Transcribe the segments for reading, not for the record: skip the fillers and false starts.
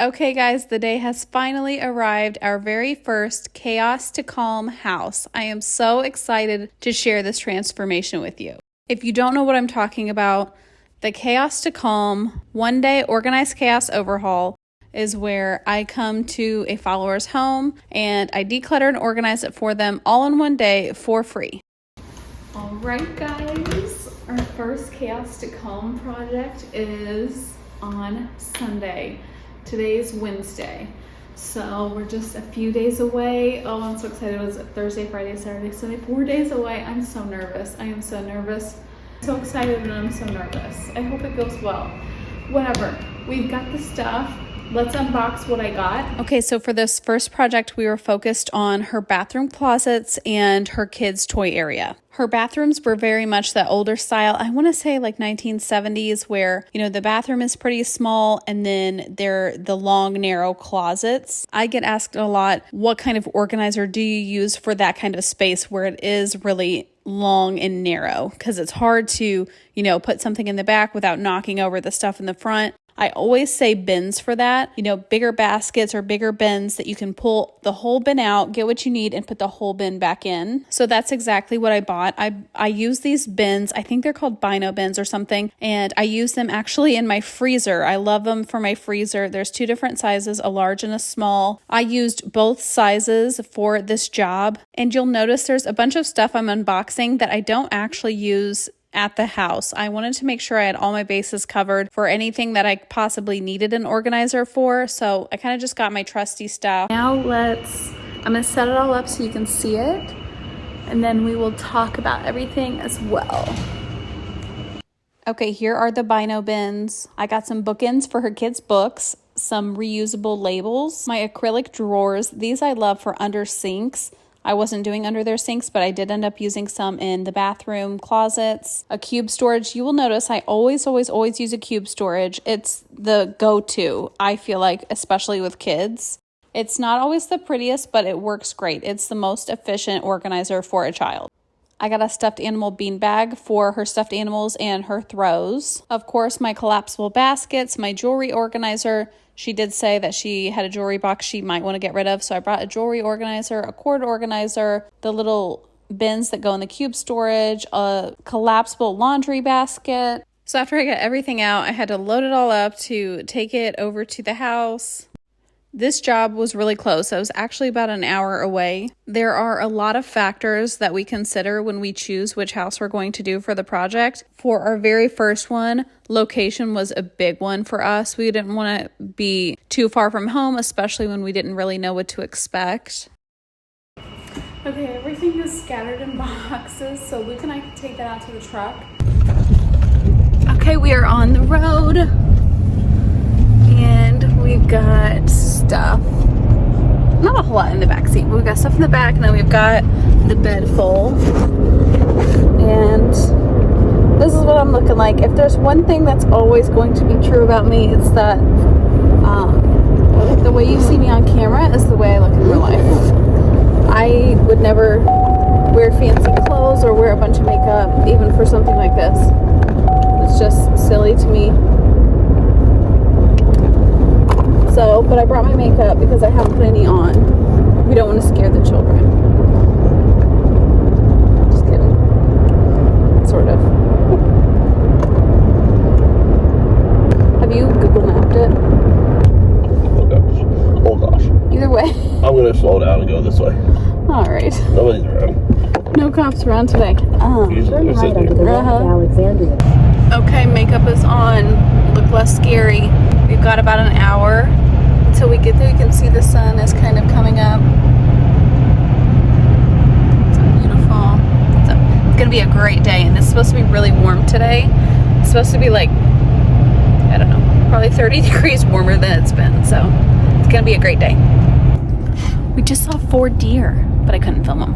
Okay guys, the day has finally arrived, our very first chaos to calm house. I am so excited to share this transformation with you. If you don't know what I'm talking about, the chaos to calm one day organized chaos overhaul is where I come to a follower's home and I declutter and organize it for them all in one day for free. All right guys, our first chaos to calm project is on Sunday. Today's Wednesday, so we're just a few days away. Oh, I'm so excited. It was Thursday, Friday, Saturday, Sunday, 4 days away. I'm so nervous. I am so nervous. So excited and I'm so nervous. I hope it goes well. Whatever. We've got the stuff. Let's unbox what I got. Okay, so for this first project, we were focused on her bathroom closets and her kids' toy area. Her bathrooms were very much that older style. I want to say like 1970s where, you know, the bathroom is pretty small and then they're the long, narrow closets. I get asked a lot, what kind of organizer do you use for that kind of space where it is really long and narrow? Because it's hard to, you know, put something in the back without knocking over the stuff in the front. I always say bins for that, you know, bigger baskets or bigger bins that you can pull the whole bin out, get what you need, and put the whole bin back in. So that's exactly what I bought. I use these bins. I think they're called Bino bins or something, and I use them actually in my freezer. I love them for my freezer. There's two different sizes, a large and a small. I used both sizes for this job, and you'll notice there's a bunch of stuff I'm unboxing that I don't actually use at the house. I wanted to make sure I had all my bases covered for anything that I possibly needed an organizer for. So I kind of just got my trusty stuff. Now I'm gonna set it all up so you can see it. And then we will talk about everything as well. Okay, here are the Bino bins. I got some bookends for her kids' books, some reusable labels, my acrylic drawers. These I love for under sinks. I wasn't doing under their sinks, but I did end up using some in the bathroom closets. A cube storage. You will notice I always use a cube storage. It's the go-to, I feel like, especially with kids. It's not always the prettiest, but it works great. It's the most efficient organizer for a child. I got a stuffed animal beanbag for her stuffed animals and her throws. Of course, my collapsible baskets, my jewelry organizer. She did say that she had a jewelry box she might want to get rid of, so I brought a jewelry organizer, a cord organizer, the little bins that go in the cube storage, a collapsible laundry basket. So after I got everything out, I had to load it all up to take it over to the house. This job was really close. I was actually about an hour away. There are a lot of factors that we consider when we choose which house we're going to do for the project. For our very first one, location was a big one for us. We didn't want to be too far from home, especially when we didn't really know what to expect. Okay, everything is scattered in boxes, so Luke and I can take that out to the truck. Okay, we are on the road. And we've got stuff, not a whole lot in the back seat, but we've got stuff in the back, and then we've got the bed full. And this is what I'm looking like. If there's one thing that's always going to be true about me, it's that the way you see me on camera is the way I look in real life. I would never wear fancy clothes or wear a bunch of makeup, even for something like this. It's just silly to me. So, but I brought my makeup because I haven't put any on. We don't want to scare the children. Just kidding. Sort of. Have you Google mapped it? Oh gosh. Oh gosh. Either way. I'm going to slow down and go this way. Alright. Nobody's around. No cops around today. Usually they're sitting here. Alexandria. Okay, makeup is on. Look less scary. We've got about an hour until we get there. You can see the sun is kind of coming up. It's beautiful. It's going to be a great day, and it's supposed to be really warm today. It's supposed to be like, I don't know, probably 30 degrees warmer than it's been, so it's going to be a great day. We just saw 4 deer, but I couldn't film them.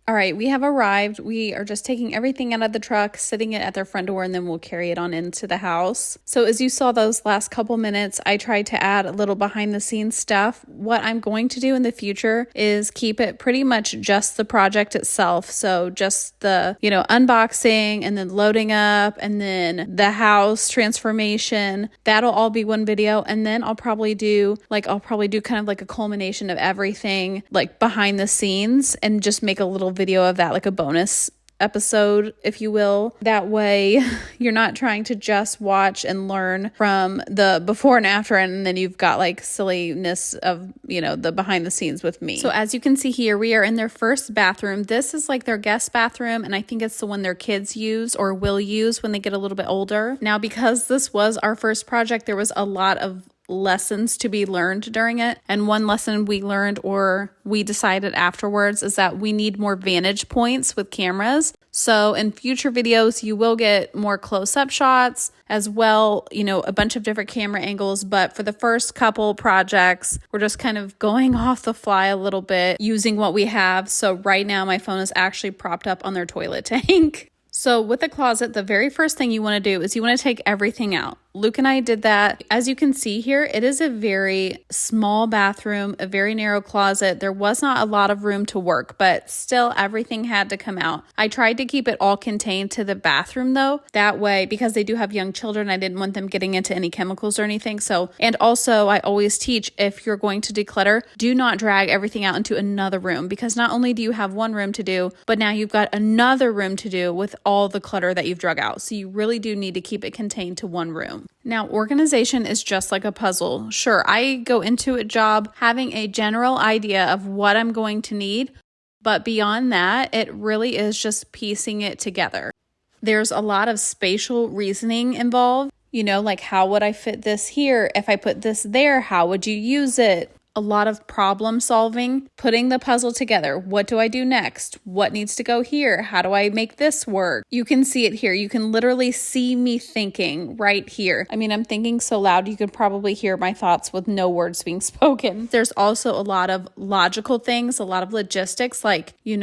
All right, we have arrived. We are just taking everything out of the truck, sitting it at their front door, and then we'll carry it on into the house. So as you saw those last couple minutes, I tried to add a little behind the scenes stuff. What I'm going to do in the future is keep it pretty much just the project itself. So just the, unboxing and then loading up and then the house transformation. That'll all be one video. And then I'll probably do kind of like a culmination of everything like behind the scenes and just make a little video of that, like a bonus episode, if you will. That way you're not trying to just watch and learn from the before and after, and then you've got like silliness of, the behind the scenes with me. So as you can see here, we are in their first bathroom. This is like their guest bathroom, and I think it's the one their kids use or will use when they get a little bit older. Now, because this was our first project, there was a lot of lessons to be learned during it. And one lesson we learned, or we decided afterwards, is that we need more vantage points with cameras. So in future videos, you will get more close-up shots as well, a bunch of different camera angles. But for the first couple projects, we're just kind of going off the fly a little bit using what we have. So right now my phone is actually propped up on their toilet tank. So with the closet, the very first thing you want to do is you want to take everything out. Luke and I did that. As you can see here, it is a very small bathroom, a very narrow closet. There was not a lot of room to work, but still everything had to come out. I tried to keep it all contained to the bathroom though. That way, because they do have young children, I didn't want them getting into any chemicals or anything. And also I always teach, if you're going to declutter, do not drag everything out into another room, because not only do you have one room to do, but now you've got another room to do with all the clutter that you've drug out. So you really do need to keep it contained to one room. Now, organization is just like a puzzle. Sure, I go into a job having a general idea of what I'm going to need, but beyond that, it really is just piecing it together. There's a lot of spatial reasoning involved, like how would I fit this here? If I put this there, how would you use it? A lot of problem solving, putting the puzzle together. What do I do next? What needs to go here? How do I make this work? You can see it here. You can literally see me thinking right here. I mean, I'm thinking so loud, you could probably hear my thoughts with no words being spoken. There's also a lot of logical things, a lot of logistics, like, you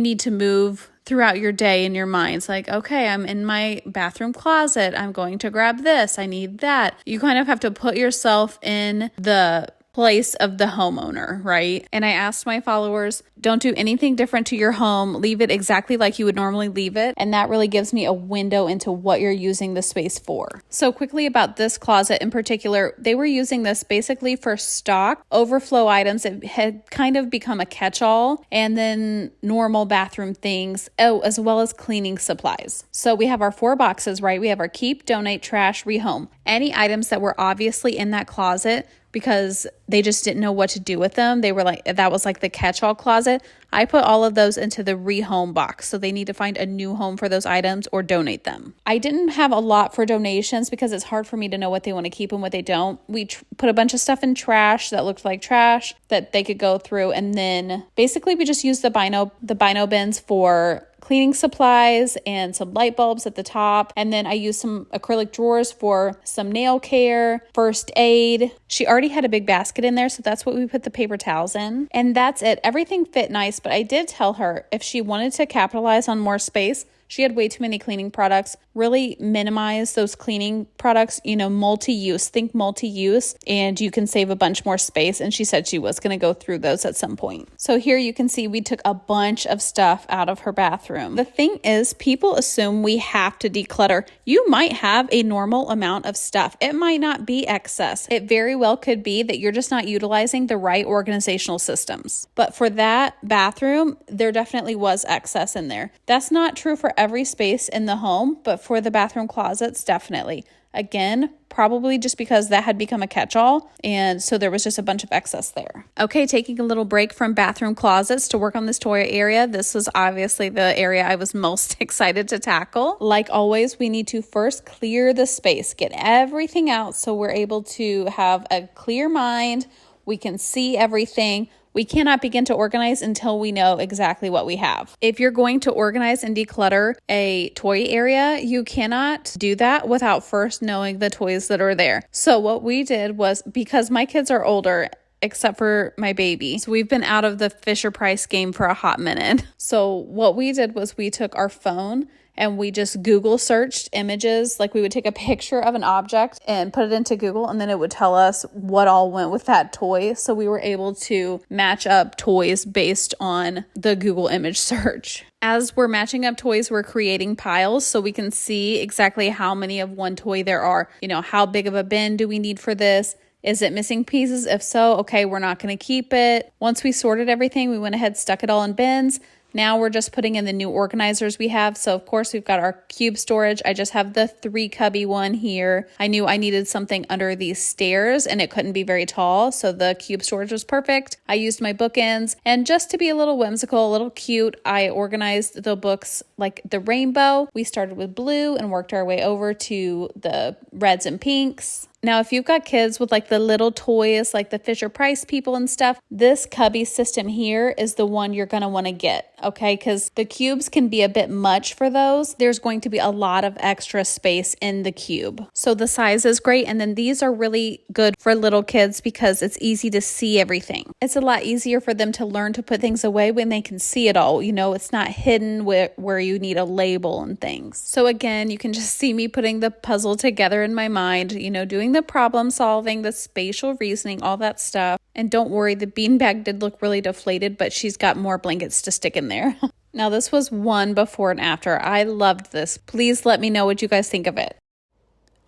need to move throughout your day in your minds, like, okay, I'm in my bathroom closet. I'm going to grab this. I need that. You kind of have to put yourself in the place of the homeowner, right? And I asked my followers, don't do anything different to your home. Leave it exactly like you would normally leave it. And that really gives me a window into what you're using the space for. So quickly about this closet in particular, they were using this basically for stock overflow items. It had kind of become a catch-all, and then normal bathroom things, as well as cleaning supplies. So we have our 4 boxes, right? We have our keep, donate, trash, rehome. Any items that were obviously in that closet because they just didn't know what to do with them. They were like, that was like the catch-all closet. I put all of those into the rehome box. So they need to find a new home for those items or donate them. I didn't have a lot for donations because it's hard for me to know what they want to keep and what they don't. We put a bunch of stuff in trash that looked like trash that they could go through. And then basically we just used the bino bins for cleaning supplies and some light bulbs at the top. And then I used some acrylic drawers for some nail care, first aid. She already had a big basket in there, so that's what we put the paper towels in. And that's it. Everything fit nice, but I did tell her if she wanted to capitalize on more space, she had way too many cleaning products. Really minimize those cleaning products, multi-use. Think multi-use, and you can save a bunch more space. And she said she was going to go through those at some point. So here you can see we took a bunch of stuff out of her bathroom. The thing is, people assume we have to declutter. You might have a normal amount of stuff. It might not be excess. It very well could be that you're just not utilizing the right organizational systems. But for that bathroom, there definitely was excess in there. That's not true for every space in the home, but for the bathroom closets, definitely. Again, probably just because that had become a catch-all, and so there was just a bunch of excess there. Okay, taking a little break from bathroom closets to work on this toy area. This was obviously the area I was most excited to tackle. Like always, we need to first clear the space, get everything out so we're able to have a clear mind. We can see everything. We cannot begin to organize until we know exactly what we have. If you're going to organize and declutter a toy area, you cannot do that without first knowing the toys that are there. So what we did was, because my kids are older, except for my baby. So we've been out of the Fisher Price game for a hot minute. So what we did was we took our phone and we just Google searched images. Like we would take a picture of an object and put it into Google, and then it would tell us what all went with that toy. So we were able to match up toys based on the Google image search. As we're matching up toys, we're creating piles so we can see exactly how many of one toy there are. You know, how big of a bin do we need for this? Is it missing pieces? If so, okay, we're not going to keep it. Once we sorted everything, we went ahead, stuck it all in bins. Now we're just putting in the new organizers we have. So of course we've got our cube storage. I just have the 3 cubby one here. I knew I needed something under these stairs and it couldn't be very tall. So the cube storage was perfect. I used my bookends, and just to be a little whimsical, a little cute, I organized the books like the rainbow. We started with blue and worked our way over to the reds and pinks. Now, if you've got kids with like the little toys, like the Fisher Price people and stuff, this cubby system here is the one you're going to want to get, okay? Because the cubes can be a bit much for those. There's going to be a lot of extra space in the cube. So the size is great. And then these are really good for little kids because it's easy to see everything. It's a lot easier for them to learn to put things away when they can see it all. You know, it's not hidden where you need a label and things. So again, you can just see me putting the puzzle together in my mind, you know, doing the problem solving, the spatial reasoning, all that stuff. And don't worry, the beanbag did look really deflated, but she's got more blankets to stick in there. Now, this was one before and after. I loved this. Please let me know what you guys think of it.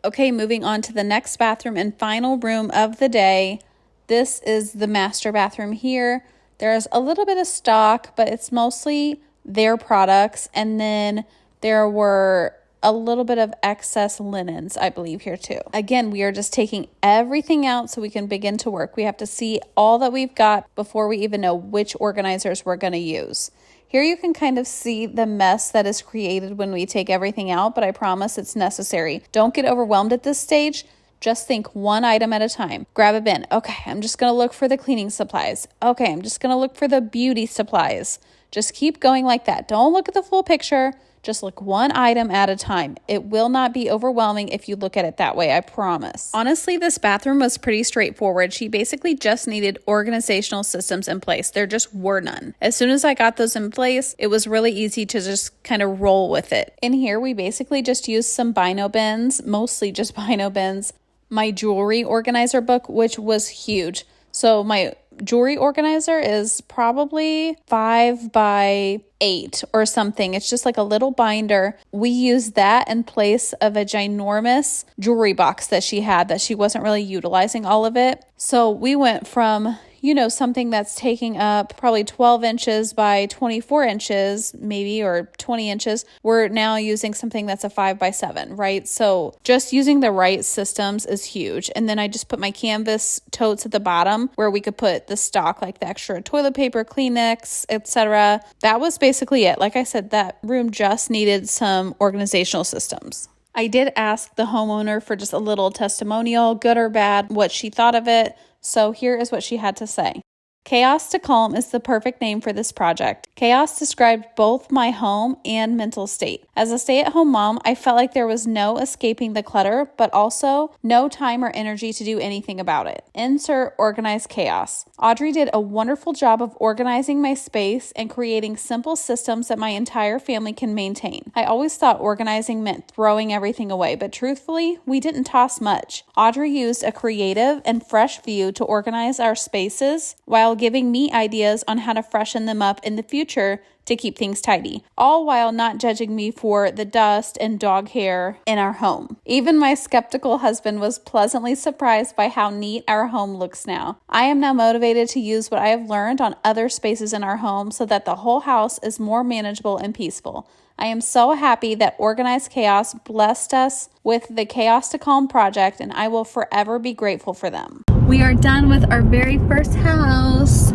Okay, moving on to the next bathroom and final room of the day. This is the master bathroom here. There's a little bit of stock, but it's mostly their products. And then there were a little bit of excess linens, I believe, here too. Again, we are just taking everything out so we can begin to work. We have to see all that we've got before we even know which organizers we're going to use. Here you can kind of see the mess that is created when we take everything out, but I promise it's necessary. Don't get overwhelmed at this stage. Just think one item at a time. Grab a bin. Okay, I'm just going to look for the cleaning supplies. Okay, I'm just going to look for the beauty supplies. Just keep going like that. Don't look at the full picture. Just look one item at a time. It will not be overwhelming if you look at it that way, I promise. Honestly, this bathroom was pretty straightforward. She basically just needed organizational systems in place. There just were none. As soon as I got those in place, it was really easy to just kind of roll with it. In here, we basically just used some bino bins, mostly just bino bins. My jewelry organizer book, which was huge. So my jewelry organizer is probably 5 by 8 or something. It's just like a little binder. We used that in place of a ginormous jewelry box that she had that she wasn't really utilizing all of it. So we went from, you know, something that's taking up probably 12 inches by 24 inches, maybe, or 20 inches. We're now using something that's a 5 by 7, right? So just using the right systems is huge. And then I just put my canvas totes at the bottom where we could put the stock, like the extra toilet paper, Kleenex, etc. That was basically it. Like I said, that room just needed some organizational systems. I did ask the homeowner for just a little testimonial, good or bad, what she thought of it. So here is what she had to say. Chaos to Calm is the perfect name for this project. Chaos described both my home and mental state. As a stay-at-home mom, I felt like there was no escaping the clutter, but also no time or energy to do anything about it. Insert organized chaos. Audrey did a wonderful job of organizing my space and creating simple systems that my entire family can maintain. I always thought organizing meant throwing everything away, but truthfully, we didn't toss much. Audrey used a creative and fresh view to organize our spaces while giving me ideas on how to freshen them up in the future to keep things tidy, all while not judging me for the dust and dog hair in our home. Even my skeptical husband was pleasantly surprised by how neat our home looks now. I am now motivated to use what I have learned on other spaces in our home so that the whole house is more manageable and peaceful. I am so happy that Organized Chaos blessed us with the Chaos to Calm project, and I will forever be grateful for them. We are done with our very first house,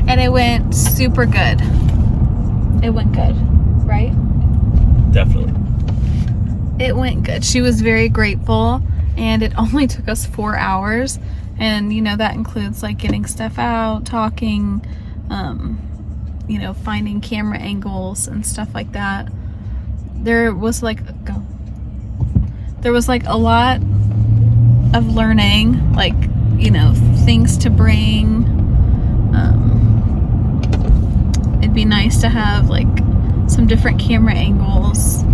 and it went super good. It went good, right? Definitely. It went good. She was very grateful, and it only took us 4 hours, and you know, that includes like getting stuff out, talking, you know, finding camera angles and stuff like that. There was like a lot of learning, like things to bring. It'd be nice to have like some different camera angles.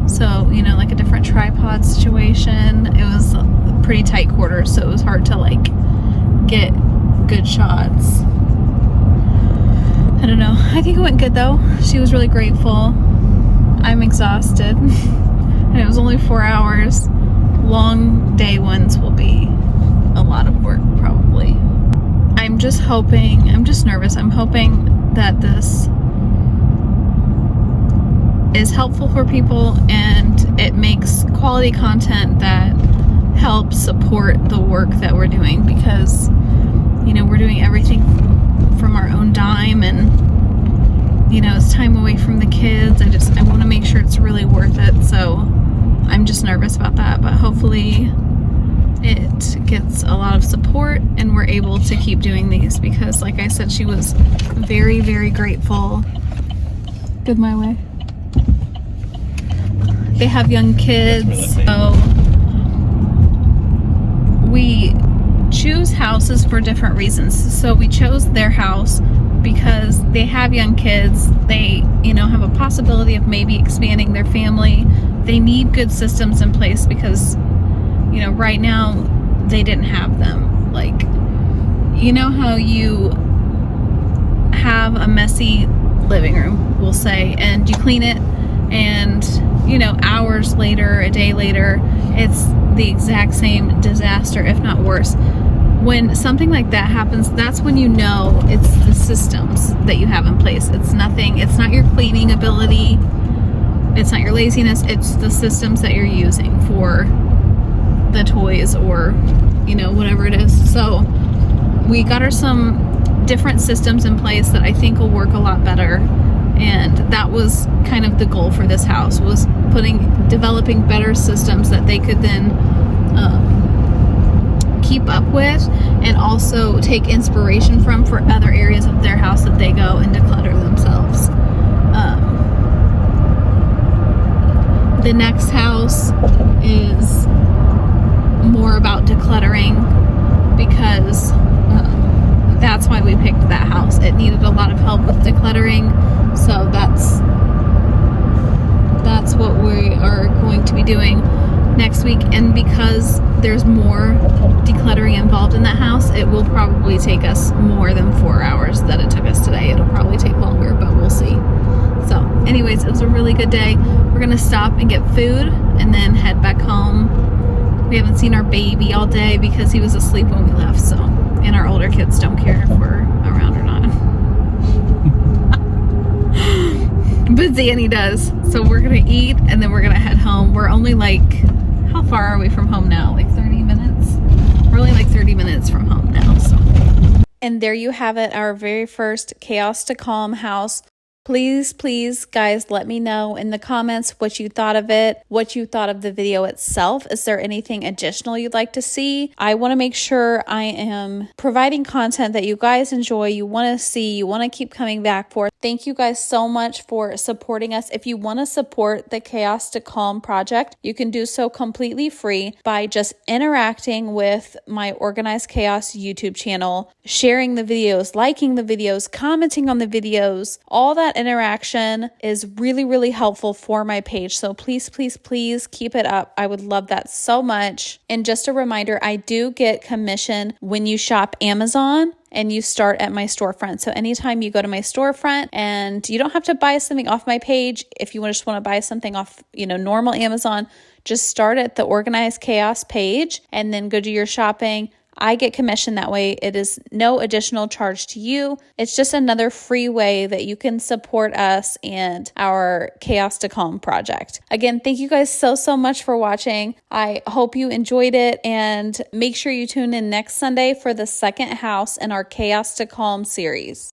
So, like a different tripod situation. It was pretty tight quarters, so it was hard to like get good shots. I don't know. I think it went good though. She was really grateful. I'm exhausted. And it was only 4 hours. Long day ones will be a lot of work probably. I'm just nervous. I'm hoping that this is helpful for people and it makes quality content that helps support the work that we're doing, because we're doing everything from our own dime, and it's time away from the kids. I want to make sure it's really worth it, so I'm just nervous about that, but hopefully it gets a lot of support and we're able to keep doing these, because like I said, she was very, very grateful. Good my way. They have young kids, so we choose houses for different reasons. So we chose their house because they have young kids. They, have a possibility of maybe expanding their family. They need good systems in place because, right now they didn't have them. Like, how you have a messy living room, we'll say, and you clean it, and hours later, a day later, it's the exact same disaster, if not worse. When something like that happens, that's when it's the systems that you have in place. It's not your cleaning ability, it's not your laziness, it's the systems that you're using for the toys or whatever it is. So we got her some different systems in place that I think will work a lot better. And that was kind of the goal for this house, was developing better systems that they could then keep up with, and also take inspiration from for other areas of their house that they go and declutter themselves. The next house is more about decluttering, because that's why we picked that house. It needed a lot of help with decluttering, so that's what we are going to be doing next week. And because there's more decluttering involved in that house, it will probably take us more than 4 hours that it took us today. It'll probably take longer, but we'll see. So anyways, it was a really good day. We're gonna stop and get food and then head back home. We haven't seen our baby all day because he was asleep when we left, so, and our older kids don't care if we're around or not. But Danny does. So we're gonna eat and then we're gonna head home. We're only how far are we from home now? 30 minutes? We're only 30 minutes from home now, so. And there you have it, our very first Chaos to Calm house. Please, guys, let me know in the comments what you thought of it, what you thought of the video itself. Is there anything additional you'd like to see? I want to make sure I am providing content that you guys enjoy, you want to see, you want to keep coming back for. Thank you guys so much for supporting us. If you want to support the Chaos to Calm project, you can do so completely free by just interacting with my Organized Chaos YouTube channel, sharing the videos, liking the videos, commenting on the videos. All that interaction is really, really helpful for my page. So please keep it up. I would love that so much. And just a reminder, I do get commission when you shop Amazon and you start at my storefront. So anytime you go to my storefront, and you don't have to buy something off my page, if you just want to buy something off, normal Amazon, just start at the Organized Chaos page and then go do your shopping. I get commission that way. It is no additional charge to you. It's just another free way that you can support us and our Chaos to Calm project. Again, thank you guys so much for watching. I hope you enjoyed it, and make sure you tune in next Sunday for the second house in our Chaos to Calm series.